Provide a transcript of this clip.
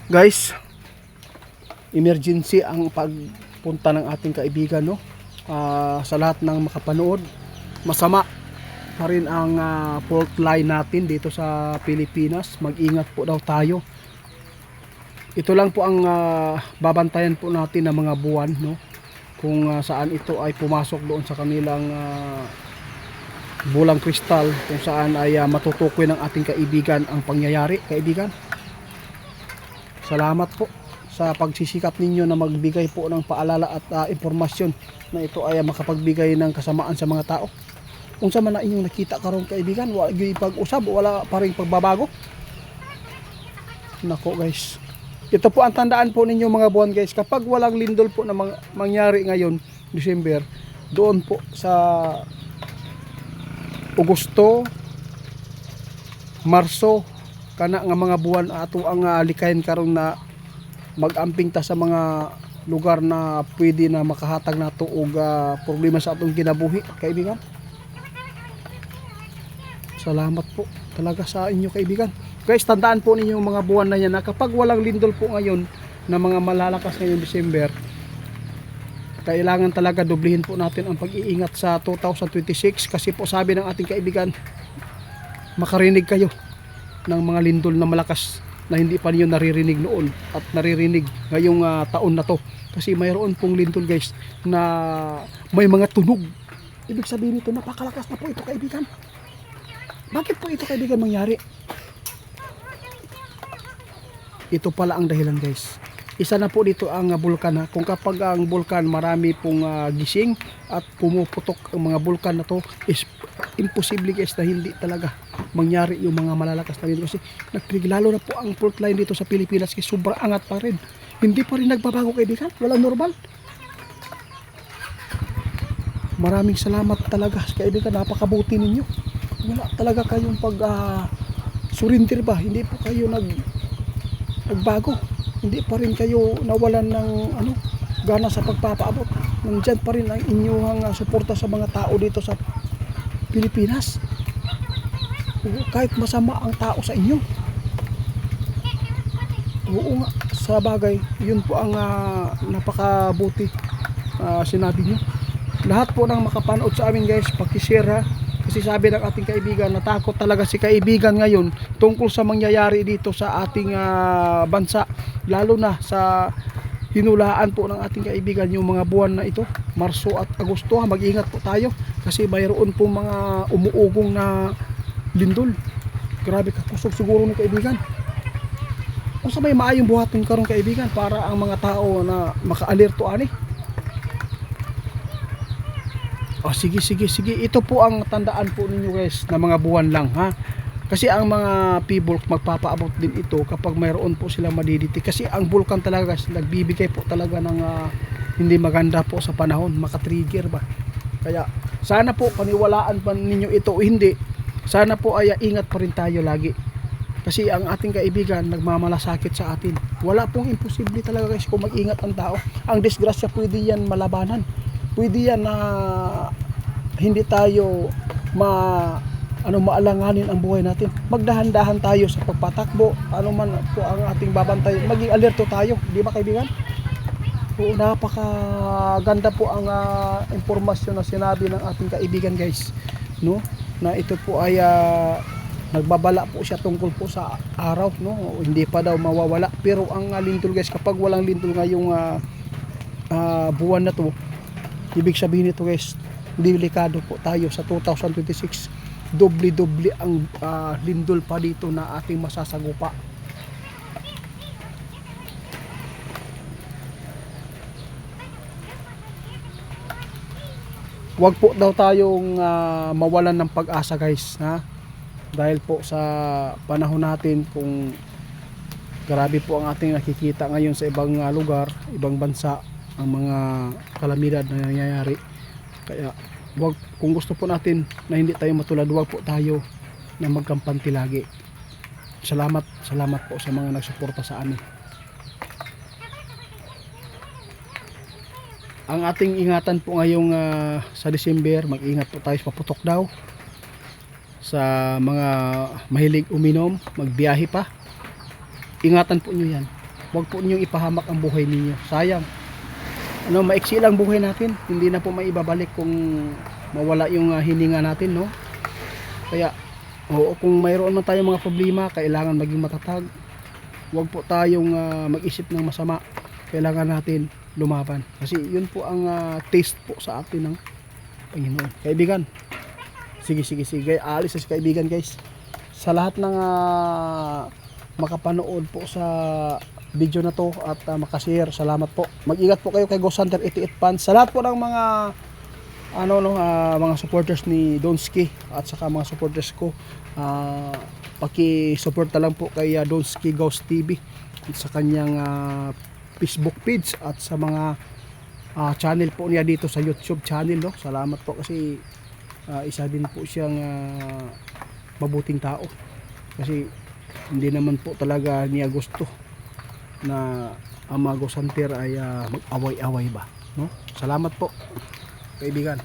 Guys, emergency ang pagpunta ng ating kaibigan, no? Sa lahat ng makapanood, masama pa rin ang fault line natin dito sa Pilipinas. Mag-ingat po daw tayo. Ito lang po ang babantayan po natin ng mga buwan, no? Kung saan ito ay pumasok doon sa kanilang bulang kristal, kung saan ay matutukoy ng ating kaibigan ang pangyayari, kaibigan. Salamat po sa pagsisikap ninyo na magbigay po ng paalala at impormasyon na ito ay makapagbigay ng kasamaan sa mga tao. Kung sa man na inyong nakita karon, kaibigan, wala gyud pag-usab, wala pa ring pagbabago. Nako guys, ito po ang tandaan po ninyo mga buwan guys, kapag walang lindol po na mangyari ngayon December, doon po sa Agosto, Marso, kana nga mga buwan ato ang likayin karon na magamping ta sa mga lugar na pwede na makahatag nato og problema sa atong kinabuhi, kaibigan. Salamat po talaga sa inyo, kaibigan. Guys, tandaan po ninyo mga buwan na yan na kapag walang lindol po ngayon na mga malalakas ngayong December, kailangan talaga dublihin po natin ang pag-iingat sa 2026, kasi po sabi ng ating kaibigan, makarinig kayo ng mga lindol na malakas na hindi pa niyo naririnig noon at naririnig ngayong taon na to, kasi mayroon pong lindol guys na may mga tunog. Ibig sabihin nito, napakalakas na po ito, kaibigan. Bakit po ito, kaibigan, mangyari? Ito pala ang dahilan guys. Isa na po dito ang bulkan, kung kapag ang bulkan marami pong gising at pumuputok ang mga bulkan na to, is imposible guys na hindi talaga mangyari yung mga malalakas na lindol, kasi lalo na po ang fault line dito sa Pilipinas kasi sobrang angat pa rin, hindi pa rin nagbabago, kaibigan, wala normal. Maraming salamat talaga, kaibigan, napakabuti ninyo. Wala talaga kayong surrender ba, hindi po kayo nagbago, hindi pa rin kayo nawalan ng gana sa pagpapaabot. Nandiyan pa rin ang inyong suporta sa mga tao dito sa Pilipinas. Kahit masama ang tao sa inyo. Oo nga, sa bagay, yun po ang napakabuti sinabi nyo. Lahat po ng makapanood sa amin guys, pakishare, kasi sabi ng ating kaibigan, natakot talaga si kaibigan ngayon tungkol sa mangyayari dito sa ating bansa, lalo na sa hinulaan po ng ating kaibigan yung mga buwan na ito, Marso at Agosto. Mag-ingat po tayo kasi mayroon po mga umuugong na lindol. Grabe kakusog siguro ng kaibigan. Kung sa may maayong buhaton karon, kaibigan, para ang mga tao na maka-alerto ani. Sige. Ito po ang tandaan po ninyo guys na mga buwan lang, ha. Kasi ang mga people magpapaabot din ito kapag mayroon po silang madiditi. Kasi ang bulkan talaga guys, nagbibigay po talaga ng hindi maganda po sa panahon, makatrigger ba. Kaya sana po paniwalaan pa ninyo ito o hindi, sana po ay ingat pa rin tayo lagi. Kasi ang ating kaibigan nagmamalasakit sa atin. Wala pong imposible talaga guys kung mag-ingat ang tao. Ang disgrasya pwede yan malabanan. Pwede yan na hindi tayo maalanganin ang buhay natin. Magdahan-dahan tayo sa pagpatakbo. Ano man po ang ating babantayan, maging alerto tayo, di ba kaibigan? Oo, napakaganda po ang impormasyon na sinabi ng ating kaibigan guys, no? Na ito po ay nagbabala po siya tungkol po sa araw, no? Hindi pa daw mawawala. Pero ang lindol guys, kapag walang lindol ngayong buwan na to, ibig sabihin nito guys, delikado po tayo sa 2026. Doble ang lindol pa dito na ating masasagupa. Huwag po daw tayong mawalan ng pag-asa guys, ha? Dahil po sa panahon natin, kung grabe po ang ating nakikita ngayon sa ibang lugar, ibang bansa, ang mga kalamidad na nangyayari. Kaya kung gusto po natin na hindi tayo matulad, huwag po tayo na magkampante lagi. Salamat po sa mga nagsuporta sa amin. Ang ating ingatan po ngayong sa December, mag-ingat po tayo sa paputok daw. Sa mga mahilig uminom, magbiyahe pa, ingatan po nyo yan. Huwag po ninyong ipahamak ang buhay ninyo. Sayang. Maiksi lang buhay natin. Hindi na po maibabalik kung mawala yung hininga natin, no? Kaya, kung mayroon man tayong mga problema, kailangan maging matatag. Huwag po tayong mag-isip ng masama. Kailangan natin lumaban. Kasi yun po ang taste po sa atin ng Panginoon. Kaibigan, sige. Aalis na si kaibigan, guys. Sa lahat ng makapanood po sa video na to at makashare, salamat po. Mag-ingat po kayo kay Ghost Hunter 88 fans. Sa lahat po ng mga mga supporters ni Donski at saka mga supporters ko, paki-support na lang po kay Donski Ghost TV at sa kanyang Facebook page at sa mga channel po niya dito sa YouTube channel, no? Salamat po kasi isa din po siyang mabuting tao. Kasi hindi naman po talaga niya gusto na ang mga Ghost Hunter ay mag-away-away ba, no? Salamat po, kaibigan.